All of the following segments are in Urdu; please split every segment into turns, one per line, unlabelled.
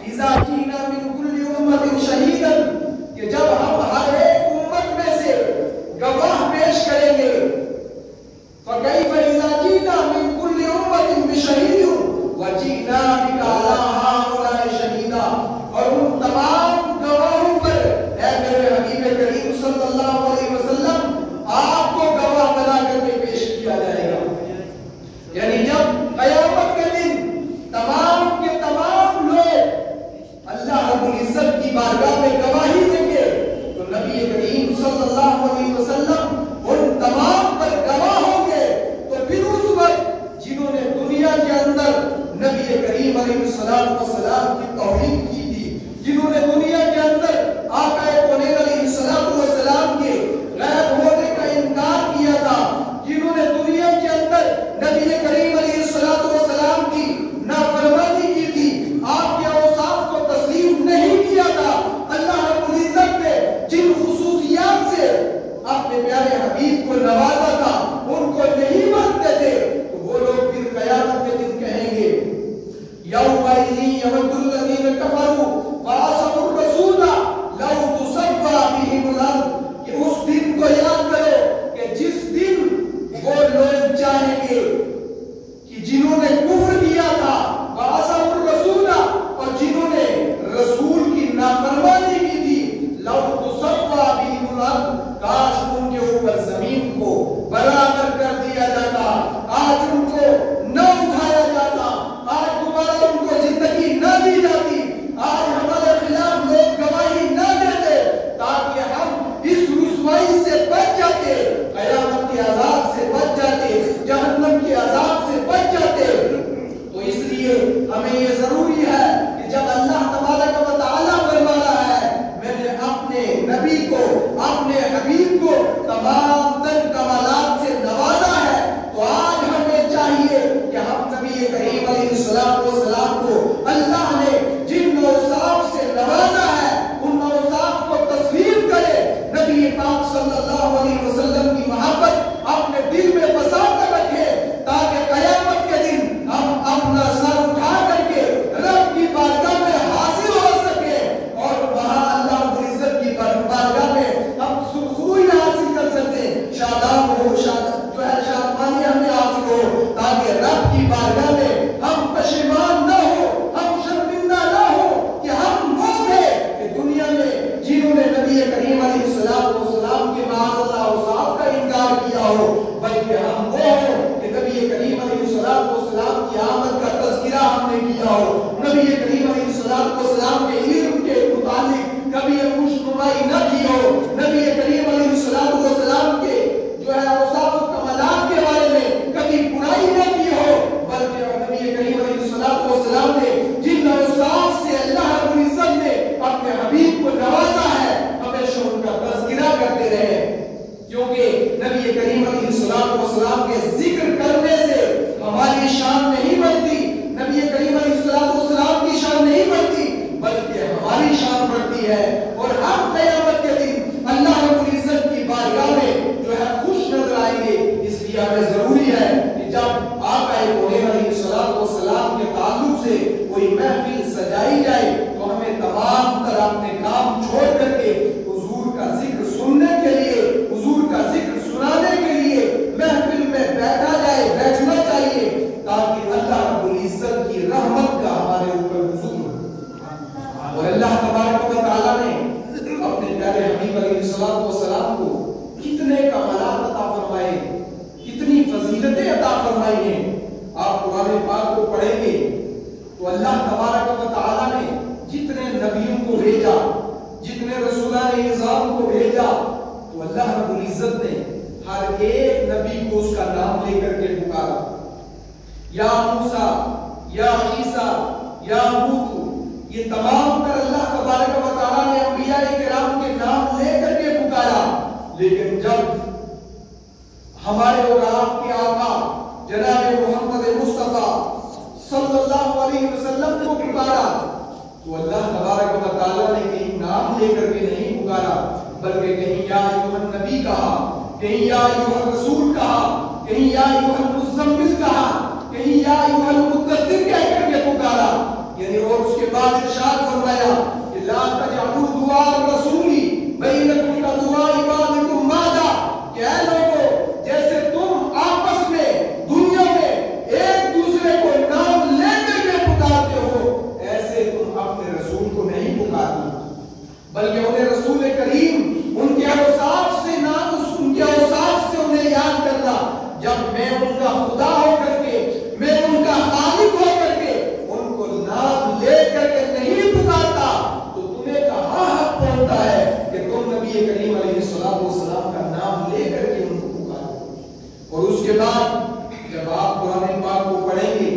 اذا جینا من کل امت شہیدا، کہ جب ہم ہر ایک امت میں سے گواہ پیش کریں گے، فکیف اذا جینا من کل امت بشہید وجینا بک علی ہؤلاء شہیدا، اور ان تمام گواہوں پر اے میرے حبیب کریم صلی اللہ علیہ وسلم آپ کو گواہ بنا کر کے پیش کیا جائے گا۔ یعنی جب قیامت کے دن تمام کے تمام لوگ اللہ رب العزت کی بارگاہ میں گواہی دیں گے، تو نبی کریم صلی اللہ علیہ وسلم ان تمام پر گواہ ہوں گے۔ تو پھر اس وقت جنہوں نے دنیا کے اندر نبی کریم علیہ السلام کی توہین کی تھی، جنہوں نے دنیا کے اندر آقا کونین علیہ السلام کے غیب ہونے کا انکار کیا تھا، جنہوں نے دنیا کے اندر نبی کریم علیہ السلام کی نافرمانی کی تھی، آپ کے اوصاف کو تسلیم نہیں کیا تھا، اللہ رب العزت نے جن خصوصیات سے اپنے پیارے حبیب کو نوازا تھا ان کو نہیں مانتے تھے، تو وہ لوگ پھر قیامت کے دن کہیں گے یومئذ یود الذین کفروا وعصوا الرسول لو تسوی بہم الارض، کہ اس دن کو یاد کرو کہ جس دن وہ لوگ چاہیں گے کہ جنہوں نے کفر کیا تھا وعصوا الرسول، اور جنہوں نے رسول کی نافرمانی کی تھی، لو تسوی بہم الارض، کاش ان کے اوپر زمین کو برابر کر دیا جاتا، آج ان کو نہ اٹھایا جاتا، آج دوبارہ ان کو زندگی نہ دی جاتی، آج ہمارے خلاف لوگ گواہی نہ دیتے، تاکہ ہم اس رسوائی سے بچ جاتے، قیامت کے عذاب سے بچ جاتے، جہنم کے عذاب سے بچ جاتے۔ تو اس لیے ہمیں یہ ضروری ہے کہ جب اللہ تبارک و تعالیٰ فرما رہا ہے میں نے اپنے نبی کو، اپنے حبیب کو تمام تر کمالات سے نوازا ہے، تو آج ہمیں چاہیے کہ ہم نبی کریم علیہ السلام کو اللہ نے جن اوصاف سے نوازا ہے ان اوصاف کو تسلیم کرے، نبی پاک صلی اللہ علیہ وسلم کی محبت اپنے دل میں بسا کر رکھے، تاکہ قیامت کے دن ہم اپنا سر اٹھا کر کے رب کی بارگاہ میں حاضر ہو سکے، اور وہاں اللہ رب العزت کی بارگاہ میں ہم سرخروئی حاصل کر سکتے، شاداب ہو، جو ہے شادمانی ہمیں حاصل ہو، تاکہ رب کی بارگاہ میں ہم پشیمان نہ ہو، ہم شرمندہ نہ ہو کہ ہم وہ تھے کہ دنیا میں جنہوں نے نبی کریم علیہ السلام کے معاذ اللہ اوصاف کا انکار کیا ہو، بلکہ ہم وہ ہوں کہ نبی کریم علیہ السلام کی آمد کا تذکرہ ہم نے کیا ہو، نبی کریم علیہ السلام کے علم کے متعلق کبھی خوش نمائی نہ کی ہو، نبی کریم علیہ السلام کے جو ہے اوصاف و کمالات کے بارے میں کبھی برائی نہ کی ہو، بلکہ نبی کریم علیہ السلام نے جن اوصاف سے اللہ رب العزت نے اپنے حبیب کو نوازا ہے ہمیشہ ان کا تذکرہ کرتے رہے، کیونکہ نبی کریم علیہ السلام کے ذکر کرنے سے ہماری شان نہیں بڑھتی، نبی کریم علیہ السلام کی شان نہیں بڑھتی، بلکہ ہماری شان بڑھتی ہے، اور ہم قیامت کے دن اللہ رب العزت کی بارگاہ میں جو ہے خوش نظر آئیں گے۔ اس لیے ہمیں ضروری ہے کہ جب آقا کونین علیہ السلام کے تعلق سے کوئی محفل سجائی جائے تو ہمیں تمام طرح اپنے کام چھوڑ کر کے حضور کا ذکر سننے کے لیے، حضور کا ذکر سنانے کے لیے محفل میں بیٹھنا چاہیے، تاکہ اللہ رب العزت کی رحمت کا ہمارے اوپر نزول ہو۔ اور اللہ تبارک و تعالیٰ نے اپنے پیارے حبیب علیہ السلام کو کتنے کمالات عطا فرمائے، کتنی فضیلتیں عطا فرمائی ہیں۔ آپ قرآن پاک کو پڑھیں گے تو اللہ تبارک و تعالیٰ نے جتنے نبیوں کو بھیجا، جتنے رسولان اعظام کو بھیجا، تو اللہ رب العزت نے ہر ایک نبی کو اس کا نام لے کر کے پکارا، یا موسیٰ، یا عیسیٰ، یا ہود، یہ تمام تر اللہ تبارک و تعالیٰ نے انبیاء کرام کے نام لے کر کے پکارا، لیکن جب ہمارے اور آپ کے آقا جناب محمد مصطفیٰ صلی اللہ علیہ وسلم کو پکارا تو اللہ تبارک و تعالیٰ نے کہیں نام لے کر کے نہیں پکارا، بلکہ کہیں یا ایھا النبی کہا، کہیں یا ایھا الرسول کہا، کہیں یا ایھا المزمل کہا، کہیں یا ایھا المدثر کہہ کر کے پکارا، یعنی اور اس کے بعد ارشاد فرمایا کہ لا تجعلوا دعاء الرسول بینکم کدعاء بعضکم بعضا، کہ اے لوگوں جیسے تم آپس میں دنیا میں ایک دوسرے کو نام لے کر کے پکارتے ہو، ایسے تم اپنے رسول کو نہیں پکارنا، بلکہ انہیں رسول کریم ان کے اوصاف سے ان کے اوصاف سے انہیں یاد کرنا۔ جب میں ان کا خدا ہو کر کے، میں ان کا خالق ہو کر کے ان کو نام لے کر کے نہیں پکارتا تو تمہیں کہاں حق پہنچتا ہے کہ تم نبی کریم علیہ السلام کا نام لے کر کے ان کو پکارو۔ اور اس کے بعد جب آپ قرآن پاک کو پڑھیں گے،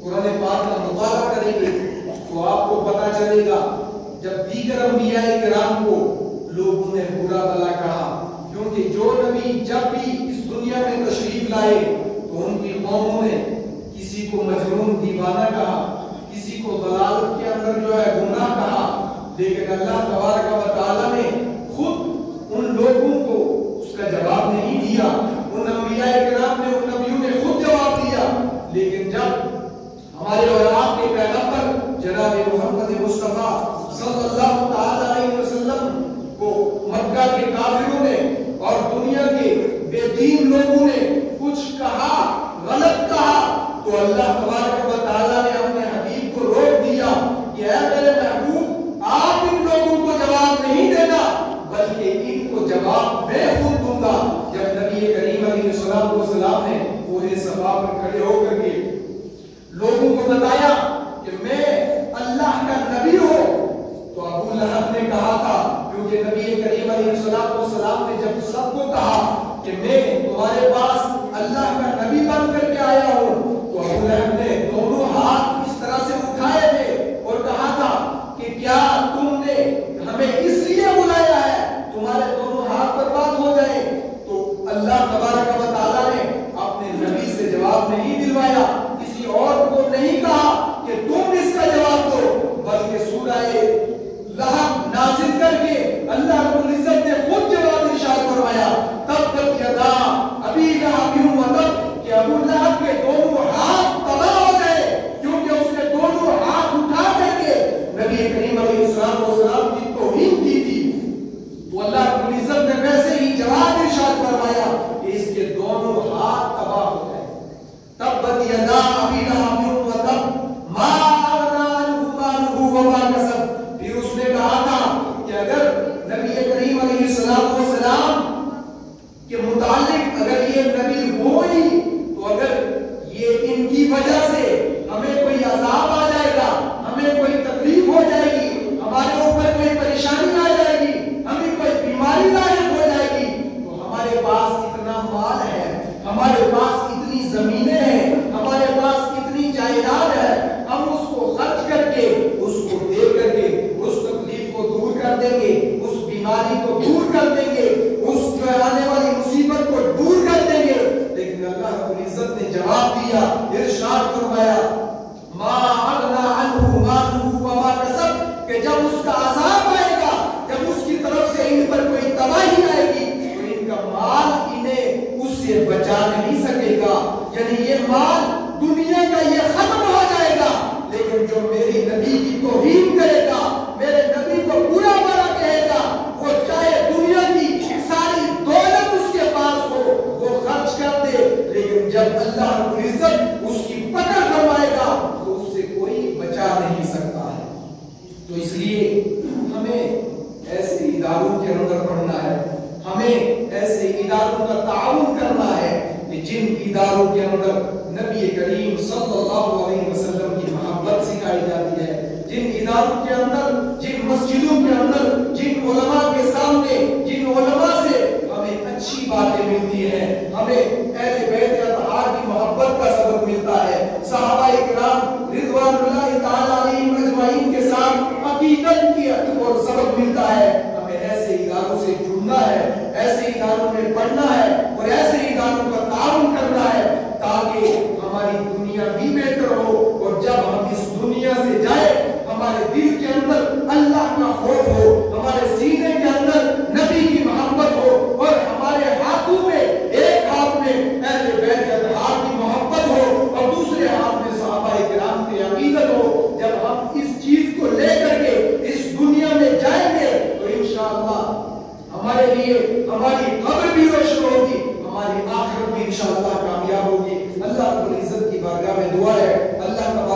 قرآن پاک کا مطالعہ کریں گے تو آپ کو پتہ چلے گا جب دیگر انبیاء کرام کو لوگوں نے برا بھلا کہا، کیونکہ جو نبی جب بھی اس دنیا میں تشریف لائے تو ان کی قوموں نے کسی کو مجنون دیوانہ کہا، کسی کو ضلالت کے اندر جو ہے گمراہ کہا، لیکن اللہ تبارک و تعالی نے خود ان لوگوں کو اس کا جواب نہیں دیا، ان انبیاء کرام نے، ان نبیوں نے خود جواب دیا۔ لیکن جب ہمارے اور آپ کے پیغمبر جناب محمد مصطفیٰ صلی اللہ تعالی علیہ وسلم کو مکہ کے کافروں نے اور دنیا کے بے دین لوگوں نے کچھ کہا، غلط کہا، تو اللہ تبارک و تعالیٰ نے اپنے حبیب کو روک دیا کہ اے میرے محبوب، آپ ان لوگوں کو جواب نہیں دینا بلکہ ان کو جواب میں خود دوں گا۔ جب نبی کریم علیہ السلام نے کوہ صفا پر کھڑے ہو کر کے لوگوں کو بتایا کہ میں اللہ کا نبی ہوں، تو ابو لہب نے کہا تھا، کیونکہ نبی کریم علیہ السلام نے جب سب کو کہا کہ میں تمہارے پاس اللہ کا نبی بن کر کے آیا ہوں، تو ابو لہب نے دونوں ہاتھ اس طرح سے اٹھائے تھے اور کہا تھا کہ کیا تم نے ہمیں اس لیے بلایا ہے تمہارے دونوں ہاتھ برباد ہو جائیں؟ تو اللہ تبارک و تعالیٰ نے اپنے نبی سے جواب نہیں دلوایا، کسی اور کو نہیں کہا کہ تم اس کا جواب دو، بلکہ سورہ لہب نازل کر کے اللہ رب العزت نے خود جواب ارشاد فرمایا، تبت یدا ابی لہب و تب، کہ ابو لہب کے دونوں ہاتھ تباہ ہو گئے، کیونکہ اس نے دونوں ہاتھ اٹھا کر کے نبی کریم علیہ السلام کی توہین کی تھی۔ تو اللہ رب العزت نے ویسے ہی جواب ارشاد فرمایا کہ اس کے دونوں ہاتھ تباہ ہو گئے۔ تبت یدا ابی لہب و تب ما اغنی عنہ مالہ وما کسب۔ پھر اس نے کہا تھا کہ اگر نبی کریم علیہ السلام کے متعلق اگر یہ نبی ہوئی تو اگر یہ ان کی وجہ سے ہمیں کوئی عذاب آ جائے گا، ہمیں کوئی تکلیف ہو جائے گی، ہمارے اوپر کوئی پریشانی آ جائے گی، ہمیں کوئی بیماری لاحق ہو جائے گی، تو ہمارے پاس اتنا مال ہے، ہمارے پاس اتنی زمینیں ہیں، ہمارے پاس اتنی جائیداد ہے، ہم اس کو خرچ کر کے، اس کو دے کر کے اس تکلیف کو دور کر دیں گے، اس بیماری کو دور کر دیں گے، اس جو آنے والی مصیبت کو دور کر دیں گے۔ لیکن اللہ رب العزت نے جواب دیا، ارشاد فرمایا ما اغنی عنہ مالہ وما کسب، کہ جب اس کا عذاب آئے گا، جب اس کی طرف سے ان پر کوئی تباہی آئے گی تو ان کا مال انہیں اس سے بچا نہیں سکے گا، یعنی یہ مال دنیا کا یہ ختم ہو جائے گا، لیکن جو میری نبی کی توہین کرے گا، میرے نبی کو برا بھلا کہے گا، وہ چاہے دنیا کی ساری دولت اس کے پاس ہو وہ خرچ کر دے، لیکن جب اللہ رب العزت اس کی پکڑ فرمائے گا تو اس سے کوئی بچا نہیں سکتا ہے۔ تو اس لیے ہمیں ایسے اداروں کے اندر پڑھنا ہے، ہمیں ایسے اداروں کا تعاون کرنا ہے کہ جن اداروں کے اندر نبی کریم صلی اللہ علیہ وسلم کی محبت سکھائی جاتی ہے، جن اداروں کے اندر، جن مسجدوں کے اندر، جن علماء کے سامنے، جن علماء سے ہمیں اچھی باتیں ملتی ہیں، ہمیں اہل بیت اطہار کی محبت کا سبق ملتا ہے، صحابہ کرام رضوان اللہ تعالی علیہم اجمعین کے ساتھ عقیدت کی اور سبق ملتا ہے۔ ہمیں ایسے اداروں سے جڑنا ہے، ایسے اداروں میں پڑھنا ہے اور ایسے اداروں کا تعاون کرنا ہے تاکہ ہماری دنیا بھی بہتر ہو، اور جب ہم اس دنیا سے جائیں ہمارے دل کے اندر اللہ کا خوف ہو، ہمارے سینے کے اندر نبی کی محبت ہو، اور ہمارے ہاتھوں میں ایک ہاتھ میں اہل بیت اطہار کی محبت ہو اور دوسرے ہاتھ میں صحابہ کرام کی عقیدت ہو۔ جب ہم ہمارے لیے ہماری قبر بھی روشن ہوگی، ہماری آخرت بھی انشاءاللہ کامیاب ہوگی۔ اللہ رب العزت کی بارگاہ میں دعا ہے اللہ کا